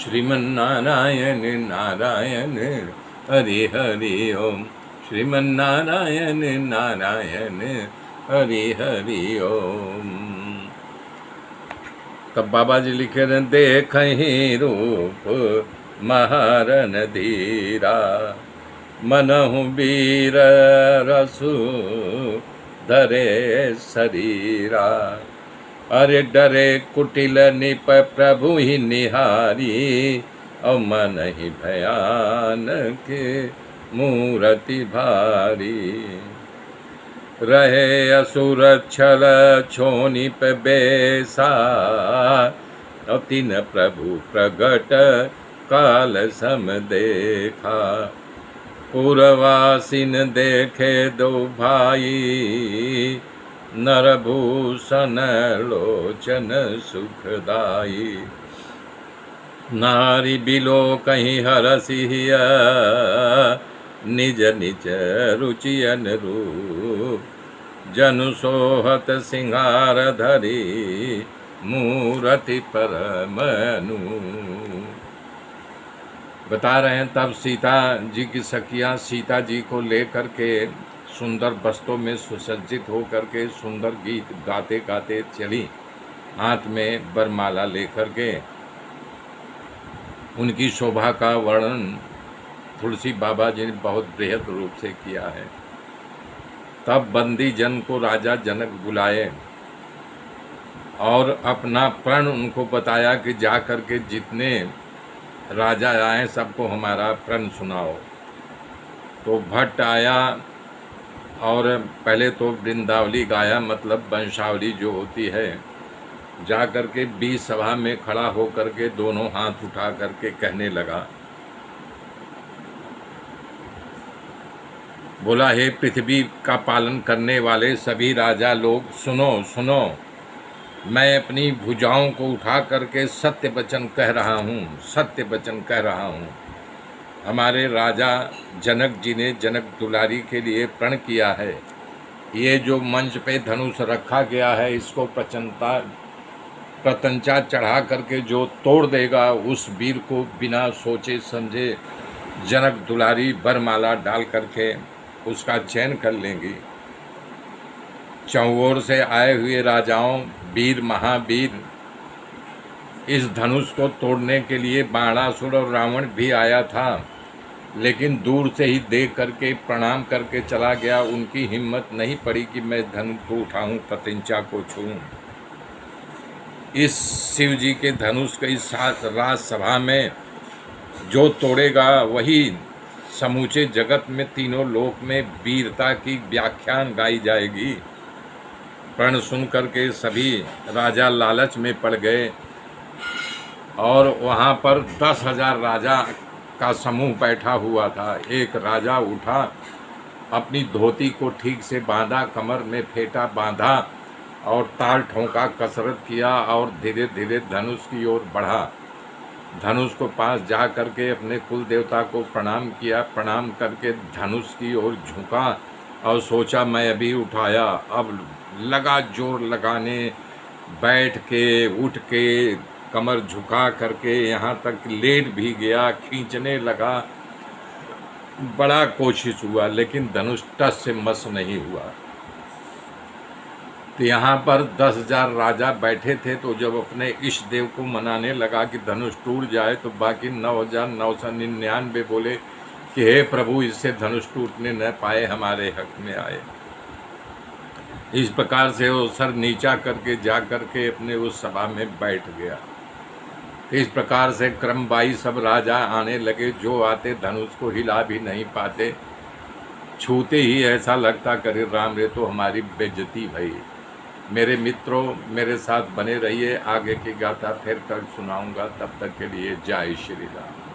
श्रीमन्नारायण नारायण हरि हरि ओम। श्रीमन्नारायण नारायण हरि हरि ओम। तब बाबा जी लिखे रहे, देखहि रूप महारन धीरा, मनहु वीर रसु धरे शरीरा। अरे डरे कुटिल निप प्रभु ही निहारी, और मन ही भयानक मूर्ति भारी। रहे असुर छल छोनिप बेसा, और तीन प्रभु प्रगट काल सम देखा। पुरवासिन देखे दो भाई, नरभूषण लोचन सुखदाई। नारी बिलो कहीं हरसिया, निज निज रुचि अनुरूप। जनु सोहत सिंगार धरी, मूर्ति परमनु। बता रहे हैं, तब सीता जी की सखियाँ सीता जी को लेकर के सुंदर वस्त्रों में सुसज्जित होकर के सुंदर गीत गाते गाते चली, हाथ में वरमाला लेकर के। उनकी शोभा का वर्णन तुलसी बाबा जी ने बहुत बृहद रूप से किया है। तब बंदी जन को राजा जनक बुलाए और अपना प्रण उनको बताया कि जा कर के जितने राजा आए सबको हमारा प्रण सुनाओ। तो भट्ट आया और पहले तो वृंदावली गाया, मतलब वंशावली जो होती है। जा कर के बीच सभा में खड़ा हो कर के दोनों हाथ उठा करके कहने लगा, बोला, हे पृथ्वी का पालन करने वाले सभी राजा लोग, सुनो सुनो। मैं अपनी भुजाओं को उठा करके सत्य वचन कह रहा हूँ, सत्य वचन कह रहा हूँ। हमारे राजा जनक जी ने जनक दुलारी के लिए प्रण किया है। ये जो मंच पे धनुष रखा गया है, इसको प्रतंचा चढ़ा करके जो तोड़ देगा, उस वीर को बिना सोचे समझे जनक दुलारी वरमाला डाल करके उसका चयन कर लेंगी। चौओर से आए हुए राजाओं, वीर महावीर, इस धनुष को तोड़ने के लिए बाणासुर और रावण भी आया था, लेकिन दूर से ही देख करके प्रणाम करके चला गया। उनकी हिम्मत नहीं पड़ी कि मैं धनुष को उठाऊं, प्रत्यंचा को छूऊं। इस शिव जी के धनुष के इस राजसभा में जो तोड़ेगा वही समूचे जगत में, तीनों लोक में वीरता की व्याख्यान गाई जाएगी। प्रण सुन करके सभी राजा लालच में पड़ गए और वहाँ पर 10,000 राजा का समूह बैठा हुआ था। एक राजा उठा, अपनी धोती को ठीक से बांधा, कमर में फेंटा बांधा और ताल ठोंका, कसरत किया और धीरे धीरे धनुष की ओर बढ़ा। धनुष को पास जा करके अपने कुल देवता को प्रणाम किया। प्रणाम करके धनुष की ओर झुका और सोचा, मैं अभी उठाया। अब लगा जोर लगाने, बैठ के उठ के कमर झुका करके यहाँ तक लेट भी गया, खींचने लगा। बड़ा कोशिश हुआ, लेकिन धनुष टस से मस नहीं हुआ। तो यहाँ पर 10,000 राजा बैठे थे, तो जब अपने इष्ट देव को मनाने लगा कि धनुष टूट जाए, तो बाकी 9,999 बोले कि हे प्रभु, इससे धनुष टूटने न पाए, हमारे हक में आए। इस प्रकार से वो सर नीचा करके जा करके अपने उस सभा में बैठ गया। इस प्रकार से क्रमवाई सब राजा आने लगे। जो आते धनुष को हिला भी नहीं पाते, छूते ही ऐसा लगता करे राम रे तो हमारी बेइज्जती भई। मेरे मित्रों, मेरे साथ बने रहिए, आगे की गाथा फिर कल सुनाऊंगा। तब तक के लिए जय श्री राम।